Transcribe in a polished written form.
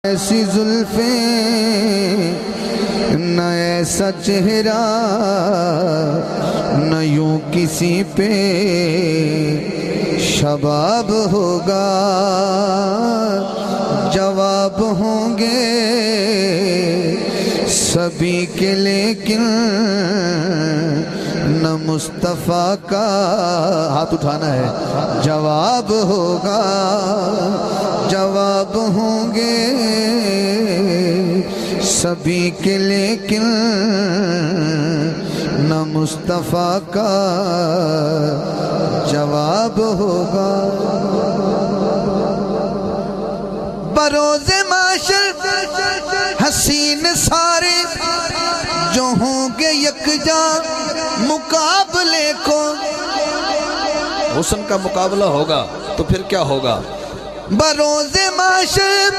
ऐसी जुल्फे न ऐसा चेहरा न यूं किसी पे शबाब होगा। जवाब होंगे सभी के लेकिन न मुस्तफ़ा का। हाथ उठाना है। जवाब होगा, जवाब होंगे सभी के लेकिन न मुस्तफ़ा का जवाब होगा। बरोज़े माशर हसीन सारे जो होंगे यकजा मुकाबले को। हुस्न का मुकाबला होगा तो फिर क्या होगा? बरोज़े माशर